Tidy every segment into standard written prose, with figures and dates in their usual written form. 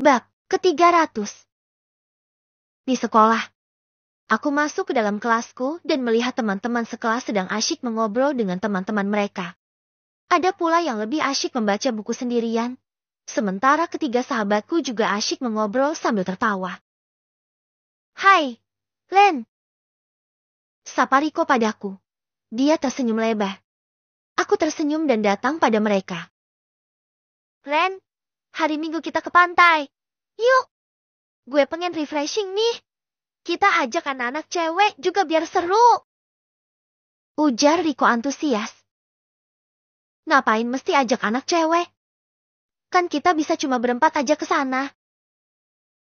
Bab ke-300. Di sekolah, aku masuk ke dalam kelasku dan melihat teman-teman sekelas sedang asyik mengobrol dengan teman-teman mereka. Ada pula yang lebih asyik membaca buku sendirian, sementara ketiga sahabatku juga asyik mengobrol sambil tertawa. "Hai, Len," sapa Riko padaku. Dia tersenyum lebar. Aku tersenyum dan datang pada mereka. "Len, hari Minggu kita ke pantai. Yuk, gue pengen refreshing nih. Kita ajak anak-anak cewek juga biar seru," ujar Riko antusias. "Ngapain mesti ajak anak cewek? Kan kita bisa cuma berempat aja ke sana,"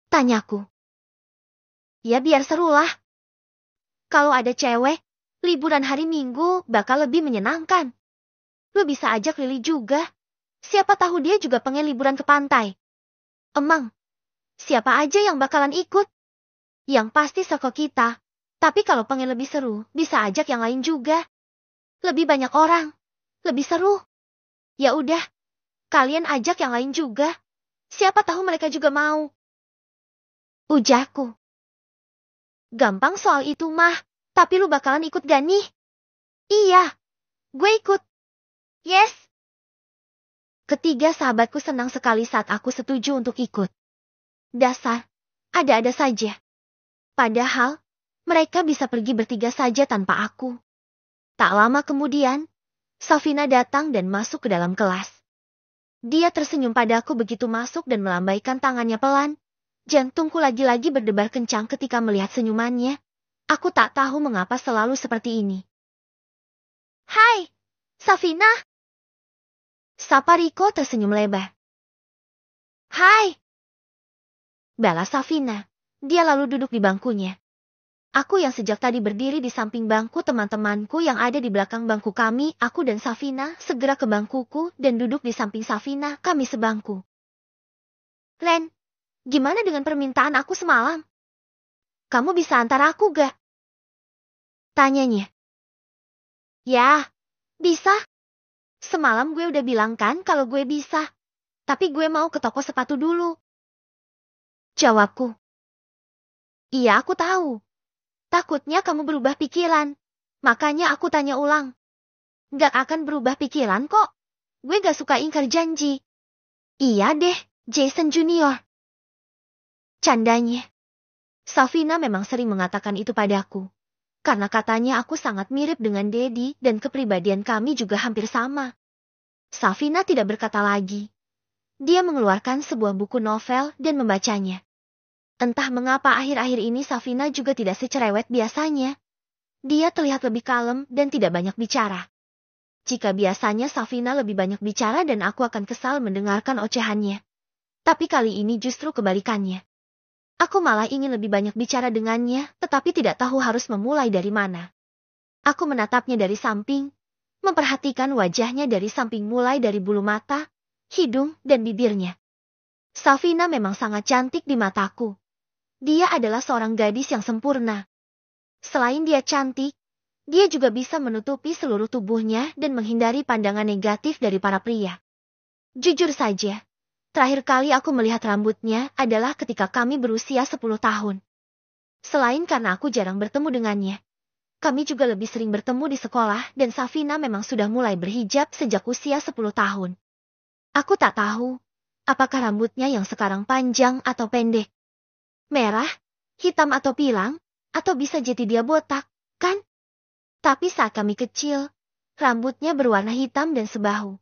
tanyaku. "Ya biar seru lah. Kalau ada cewek, liburan hari Minggu bakal lebih menyenangkan. Lu bisa ajak Lily juga. Siapa tahu dia juga pengen liburan ke pantai. Emang, siapa aja yang bakalan ikut? Yang pasti soko kita. Tapi kalau pengen lebih seru, bisa ajak yang lain juga. Lebih banyak orang, lebih seru. Ya udah, kalian ajak yang lain juga. Siapa tahu mereka juga mau," ujarku. "Gampang soal itu mah, tapi lu bakalan ikut gak nih?" "Iya, gue ikut." "Yes." Ketiga sahabatku senang sekali saat aku setuju untuk ikut. Dasar, ada-ada saja. Padahal, mereka bisa pergi bertiga saja tanpa aku. Tak lama kemudian, Safina datang dan masuk ke dalam kelas. Dia tersenyum padaku begitu masuk dan melambaikan tangannya pelan. Jantungku lagi-lagi berdebar kencang ketika melihat senyumannya. Aku tak tahu mengapa selalu seperti ini. "Hai, Safina," sapa Riko tersenyum lebar. "Hai," balas Safina. Dia lalu duduk di bangkunya. Aku yang sejak tadi berdiri di samping bangku teman-temanku yang ada di belakang bangku kami, aku dan Safina segera ke bangkuku dan duduk di samping Safina, kami sebangku. "Len, gimana dengan permintaan aku semalam? Kamu bisa antar aku gak?" tanyanya. "Ya, bisa. Semalam gue udah bilang kan kalau gue bisa. Tapi gue mau ke toko sepatu dulu," jawabku. "Iya, aku tahu. Takutnya kamu berubah pikiran. Makanya aku tanya ulang." "Gak akan berubah pikiran kok. Gue gak suka ingkar janji." "Iya deh, Jason Junior," candanya. Safina memang sering mengatakan itu padaku. Karena katanya aku sangat mirip dengan Daddy dan kepribadian kami juga hampir sama. Safina tidak berkata lagi. Dia mengeluarkan sebuah buku novel dan membacanya. Entah mengapa akhir-akhir ini Safina juga tidak secerewet biasanya. Dia terlihat lebih kalem dan tidak banyak bicara. Jika biasanya Safina lebih banyak bicara dan aku akan kesal mendengarkan ocehannya. Tapi kali ini justru kebalikannya. Aku malah ingin lebih banyak bicara dengannya, tetapi tidak tahu harus memulai dari mana. Aku menatapnya dari samping, memperhatikan wajahnya dari samping mulai dari bulu mata, hidung, dan bibirnya. Safina memang sangat cantik di mataku. Dia adalah seorang gadis yang sempurna. Selain dia cantik, dia juga bisa menutupi seluruh tubuhnya dan menghindari pandangan negatif dari para pria. Jujur saja, terakhir kali aku melihat rambutnya adalah ketika kami berusia 10 tahun. Selain karena aku jarang bertemu dengannya, kami juga lebih sering bertemu di sekolah dan Safina memang sudah mulai berhijab sejak usia 10 tahun. Aku tak tahu, apakah rambutnya yang sekarang panjang atau pendek. Merah, hitam atau pirang, atau bisa jadi dia botak, kan? Tapi saat kami kecil, rambutnya berwarna hitam dan sebahu.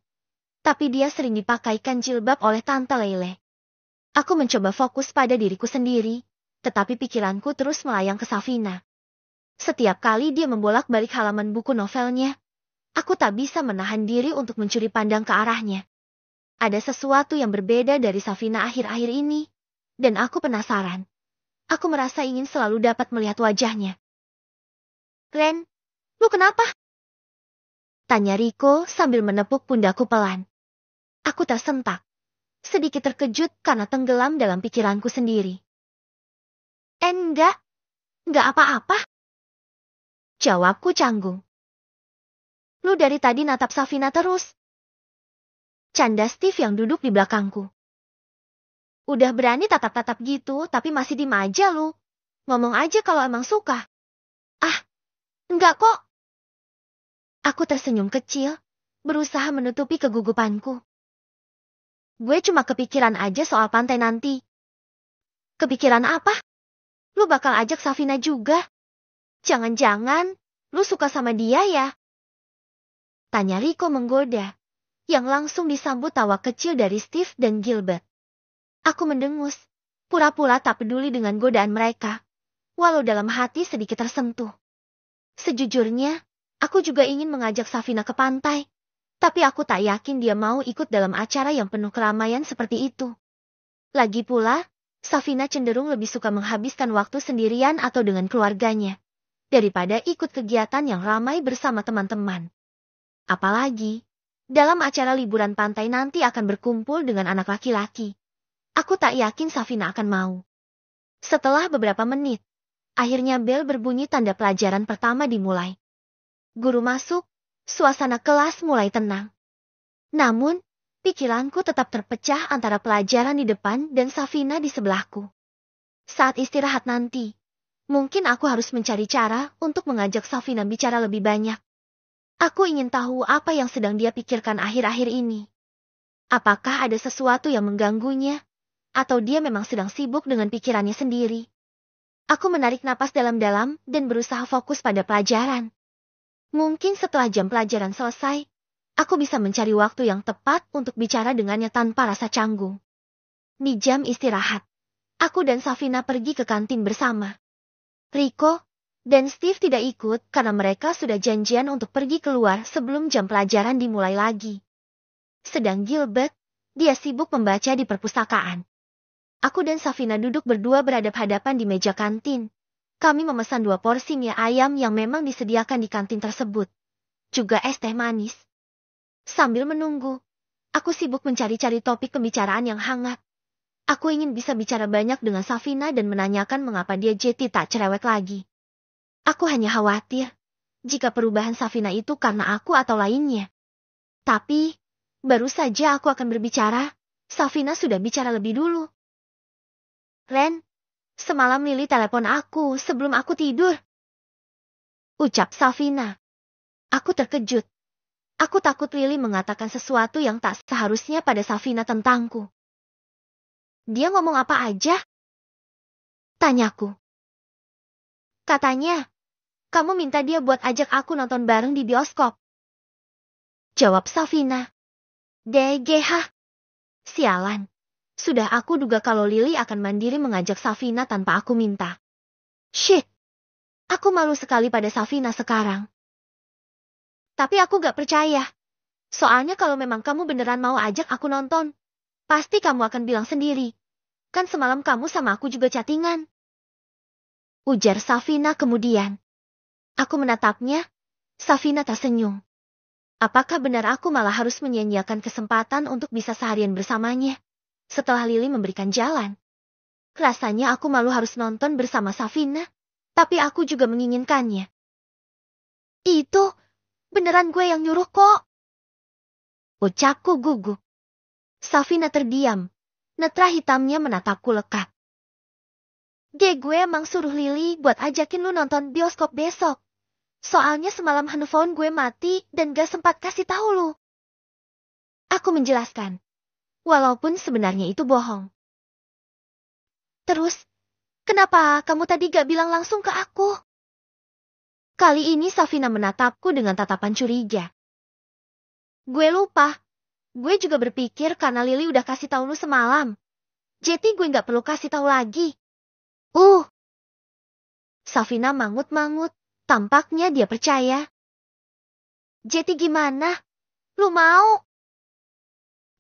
Tapi dia sering dipakaikan jilbab oleh Tante Lele. Aku mencoba fokus pada diriku sendiri, tetapi pikiranku terus melayang ke Safina. Setiap kali dia membolak-balik halaman buku novelnya, aku tak bisa menahan diri untuk mencuri pandang ke arahnya. Ada sesuatu yang berbeda dari Safina akhir-akhir ini, dan aku penasaran. Aku merasa ingin selalu dapat melihat wajahnya. "Len, lu kenapa?" tanya Riko sambil menepuk pundakku pelan. Aku tersentak, sedikit terkejut karena tenggelam dalam pikiranku sendiri. Enggak apa-apa," jawabku canggung. "Lu dari tadi natap Safina terus," canda Steve yang duduk di belakangku. Udah berani tatap-tatap gitu, tapi masih diem aja lu. Ngomong aja kalau emang suka. Ah, enggak kok. Aku tersenyum kecil, berusaha menutupi kegugupanku. Gue cuma kepikiran aja soal pantai nanti. Kepikiran apa? Lu bakal ajak Safina juga? Jangan-jangan, lu suka sama dia ya? Tanya Rico menggoda, yang langsung disambut tawa kecil dari Steve dan Gilbert. Aku mendengus, pura-pura tak peduli dengan godaan mereka, walau dalam hati sedikit tersentuh. Sejujurnya, aku juga ingin mengajak Safina ke pantai, tapi aku tak yakin dia mau ikut dalam acara yang penuh keramaian seperti itu. Lagi pula, Safina cenderung lebih suka menghabiskan waktu sendirian atau dengan keluarganya, daripada ikut kegiatan yang ramai bersama teman-teman. Apalagi, dalam acara liburan pantai nanti akan berkumpul dengan anak laki-laki. Aku tak yakin Safina akan mau. Setelah beberapa menit, akhirnya bel berbunyi tanda pelajaran pertama dimulai. Guru masuk, suasana kelas mulai tenang. Namun, pikiranku tetap terpecah antara pelajaran di depan dan Safina di sebelahku. Saat istirahat nanti, mungkin aku harus mencari cara untuk mengajak Safina bicara lebih banyak. Aku ingin tahu apa yang sedang dia pikirkan akhir-akhir ini. Apakah ada sesuatu yang mengganggunya, atau dia memang sedang sibuk dengan pikirannya sendiri? Aku menarik napas dalam-dalam dan berusaha fokus pada pelajaran. Mungkin setelah jam pelajaran selesai, aku bisa mencari waktu yang tepat untuk bicara dengannya tanpa rasa canggung. Di jam istirahat, aku dan Safina pergi ke kantin bersama. Rico dan Steve tidak ikut karena mereka sudah janjian untuk pergi keluar sebelum jam pelajaran dimulai lagi. Sedang Gilbert, dia sibuk membaca di perpustakaan. Aku dan Safina duduk berdua berhadap-hadapan di meja kantin. Kami memesan 2 porsi mie ayam yang memang disediakan di kantin tersebut. Juga es teh manis. Sambil menunggu, aku sibuk mencari-cari topik pembicaraan yang hangat. Aku ingin bisa bicara banyak dengan Safina dan menanyakan mengapa dia jadi tak cerewet lagi. Aku hanya khawatir jika perubahan Safina itu karena aku atau lainnya. Tapi, baru saja aku akan berbicara, Safina sudah bicara lebih dulu. Ren, semalam Lily telepon aku sebelum aku tidur. Ucap Safina. Aku terkejut. Aku takut Lily mengatakan sesuatu yang tak seharusnya pada Safina tentangku. Dia ngomong apa aja? Tanyaku. Katanya, kamu minta dia buat ajak aku nonton bareng di bioskop. Jawab Safina. DGH. Sialan. Sudah aku duga kalau Lily akan mandiri mengajak Safina tanpa aku minta. Shit. Aku malu sekali pada Safina sekarang. Tapi aku gak percaya. Soalnya kalau memang kamu beneran mau ajak aku nonton, pasti kamu akan bilang sendiri. Kan semalam kamu sama aku juga chattingan. Ujar Safina kemudian. Aku menatapnya, Safina tersenyum. Apakah benar aku malah harus menyia-nyiakan kesempatan untuk bisa seharian bersamanya, setelah Lily memberikan jalan? Rasanya aku malu harus nonton bersama Safina, tapi aku juga menginginkannya. Itu, beneran gue yang nyuruh kok. Ucapku gugup. Safina terdiam, netra hitamnya menatapku lekat. Gue emang suruh Lily buat ajakin lu nonton bioskop besok. Soalnya semalam handphone gue mati dan gak sempat kasih tahu lu. Aku menjelaskan, walaupun sebenarnya itu bohong. Terus, kenapa kamu tadi gak bilang langsung ke aku? Kali ini Safina menatapku dengan tatapan curiga. Gue lupa. Gue juga berpikir karena Lily udah kasih tahu lu semalam. Jadi gue gak perlu kasih tahu lagi. Safina mangut-mangut. Tampaknya dia percaya. Jadi gimana? Lu mau?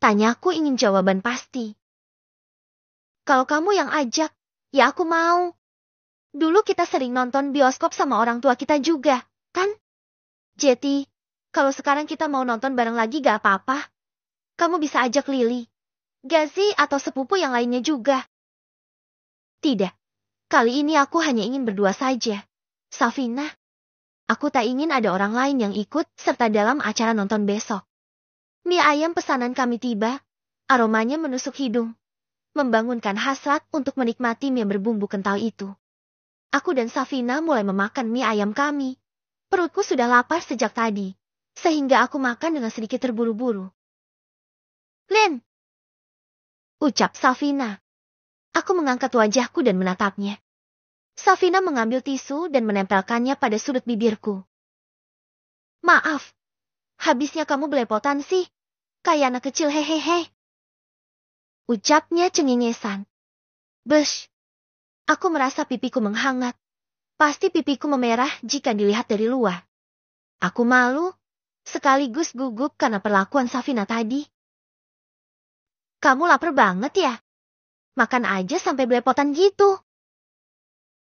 Tanyaku ingin jawaban pasti. Kalau kamu yang ajak, ya aku mau. Dulu kita sering nonton bioskop sama orang tua kita juga, kan? Jadi, kalau sekarang kita mau nonton bareng lagi gak apa-apa. Kamu bisa ajak Lily, Gazi atau sepupu yang lainnya juga. Tidak, kali ini aku hanya ingin berdua saja. Safina, aku tak ingin ada orang lain yang ikut serta dalam acara nonton besok. Mie ayam pesanan kami tiba, aromanya menusuk hidung. membangunkan hasrat untuk menikmati mie berbumbu kental itu. Aku dan Safina mulai memakan mie ayam kami. Perutku sudah lapar sejak tadi, sehingga aku makan dengan sedikit terburu-buru. Len! Ucap Safina. Aku mengangkat wajahku dan menatapnya. Safina mengambil tisu dan menempelkannya pada sudut bibirku. Maaf, habisnya kamu belepotan sih, kayak anak kecil hehehe. Ucapnya cengengesan. Besh! Aku merasa pipiku menghangat. Pasti pipiku memerah jika dilihat dari luar. Aku malu, sekaligus gugup karena perlakuan Safina tadi. Kamu lapar banget ya? Makan aja sampai belepotan gitu.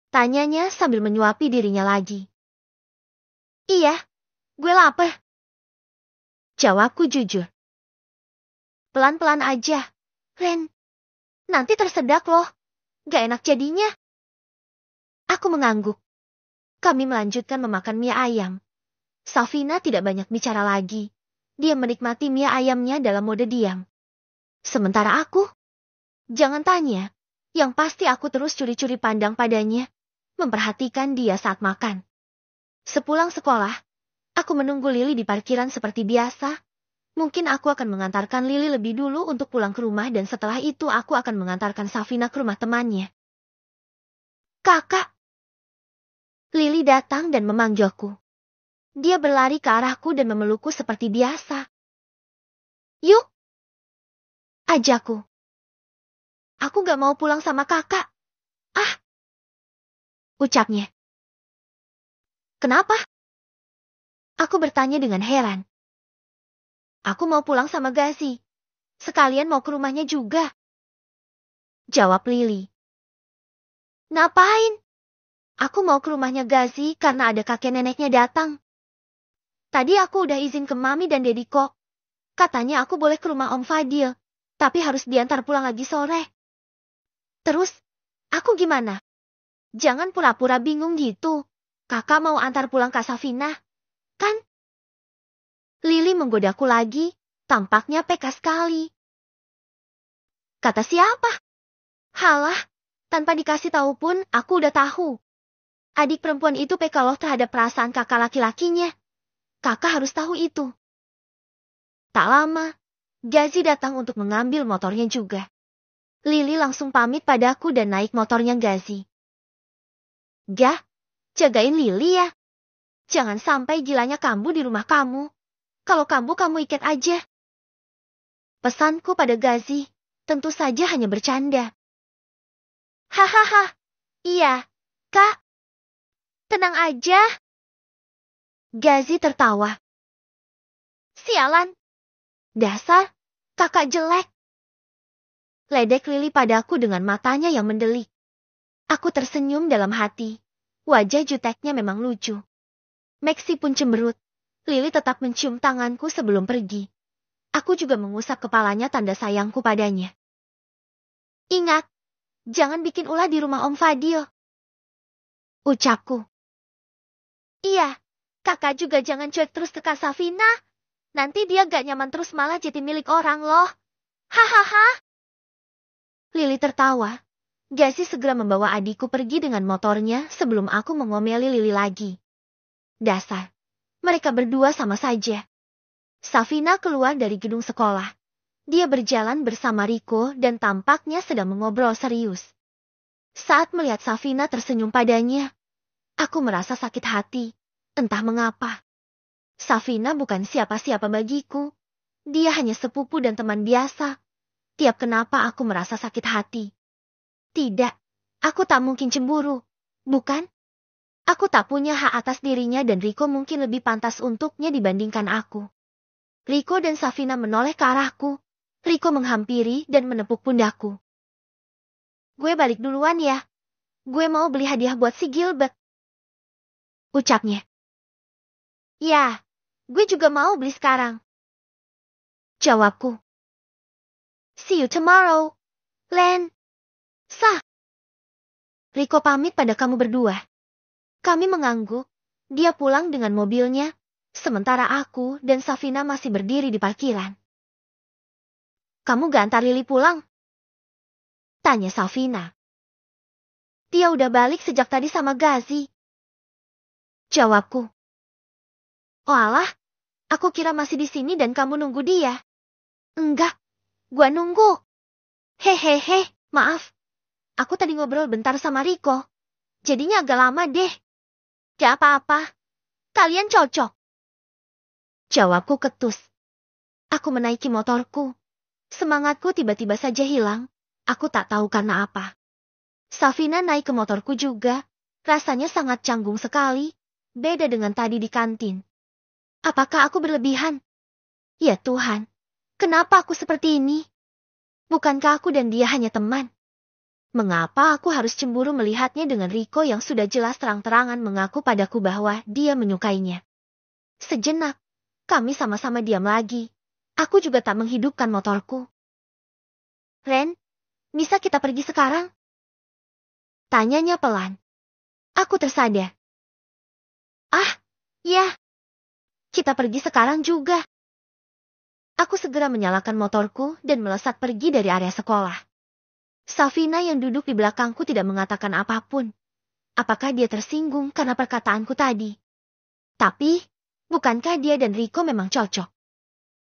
Tanyanya sambil menyuapi dirinya lagi. Iya, gue lapar. Jawabku jujur. Pelan-pelan aja, Ren. Nanti tersedak loh. Gak enak jadinya. Aku mengangguk. Kami melanjutkan memakan mie ayam. Safina tidak banyak bicara lagi. Dia menikmati mie ayamnya dalam mode diam. Sementara aku, jangan tanya, yang pasti aku terus curi-curi pandang padanya, memperhatikan dia saat makan. Sepulang sekolah, aku menunggu Lili di parkiran seperti biasa. Mungkin aku akan mengantarkan Lili lebih dulu untuk pulang ke rumah dan setelah itu aku akan mengantarkan Safina ke rumah temannya. Kakak! Lili datang dan memanggilku. Dia berlari ke arahku dan memelukku seperti biasa. Yuk! Ajakku. Aku gak mau pulang sama kakak. Ah! Ucapnya. Kenapa? Aku bertanya dengan heran. Aku mau pulang sama Gazi. Sekalian mau ke rumahnya juga. Jawab Lili. Ngapain? Aku mau ke rumahnya Gazi karena ada kakek neneknya datang. Tadi aku udah izin ke Mami dan Dediko. Katanya aku boleh ke rumah Om Fadil, tapi harus diantar pulang lagi sore. Terus, aku gimana? Jangan pura-pura bingung gitu. Kakak mau antar pulang Kak Safina, kan? Lili menggodaku lagi, tampaknya peka sekali. Kata siapa? Halah, tanpa dikasih tahu pun aku udah tahu. Adik perempuan itu peka loh terhadap perasaan kakak laki-lakinya. Kakak harus tahu itu. Tak lama, Gazi datang untuk mengambil motornya juga. Lili langsung pamit padaku dan naik motornya Gazi. Gah, jagain Lili ya. Jangan sampai gilanya kambuh di rumah kamu. Kalau kambuh kamu ikat aja. Pesanku pada Gazi, tentu saja hanya bercanda. Hahaha, iya, Kak. Tenang aja. Gazi tertawa. Sialan. Dasar, kakak jelek. Ledek Lili padaku dengan matanya yang mendelik. Aku tersenyum dalam hati. Wajah juteknya memang lucu. Maxi pun cemberut. Lili tetap mencium tanganku sebelum pergi. Aku juga mengusap kepalanya tanda sayangku padanya. Ingat, jangan bikin ulah di rumah Om Fadil. Ucapku. Iya, kakak juga jangan cuek terus ke Kak Safina. Nanti dia gak nyaman terus malah jadi milik orang loh. Hahaha. Lili tertawa. Gazi segera membawa adikku pergi dengan motornya sebelum aku mengomeli Lili lagi. Dasar. Mereka berdua sama saja. Safina keluar dari gedung sekolah. Dia berjalan bersama Riko dan tampaknya sedang mengobrol serius. Saat melihat Safina tersenyum padanya, aku merasa sakit hati. Entah mengapa. Safina bukan siapa-siapa bagiku. Dia hanya sepupu dan teman biasa. Tiap kenapa aku merasa sakit hati. Tidak, aku tak mungkin cemburu. Bukan? Aku tak punya hak atas dirinya dan Riko mungkin lebih pantas untuknya dibandingkan aku. Riko dan Safina menoleh ke arahku. Riko menghampiri dan menepuk pundakku. Gue balik duluan ya. Gue mau beli hadiah buat si Gilbert. Ucapnya. Ya, gue juga mau beli sekarang. Jawabku. See you tomorrow, Len. Sah. Riko pamit pada kamu berdua. Kami mengangguk. Dia pulang dengan mobilnya, sementara aku dan Safina masih berdiri di parkiran. Kamu gak antar Lili pulang? Tanya Safina. Dia udah balik sejak tadi sama Gazi. Jawabku. Oh alah, aku kira masih di sini dan kamu nunggu dia. Enggak, gua nunggu. Hehehe, maaf. Aku tadi ngobrol bentar sama Riko. Jadinya agak lama deh. Gak apa-apa. Kalian cocok. Jawabku ketus. Aku menaiki motorku. Semangatku tiba-tiba saja hilang. Aku tak tahu karena apa. Safina naik ke motorku juga. Rasanya sangat canggung sekali. Beda dengan tadi di kantin. Apakah aku berlebihan? Ya Tuhan, kenapa aku seperti ini? Bukankah aku dan dia hanya teman? Mengapa aku harus cemburu melihatnya dengan Riko yang sudah jelas terang-terangan mengaku padaku bahwa dia menyukainya? Sejenak, kami sama-sama diam lagi. Aku juga tak menghidupkan motorku. Ren, bisa kita pergi sekarang? Tanyanya pelan. Aku tersadar. Ah, ya. Kita pergi sekarang juga. Aku segera menyalakan motorku dan melesat pergi dari area sekolah. Safina yang duduk di belakangku tidak mengatakan apapun. Apakah dia tersinggung karena perkataanku tadi? Tapi, bukankah dia dan Riko memang cocok?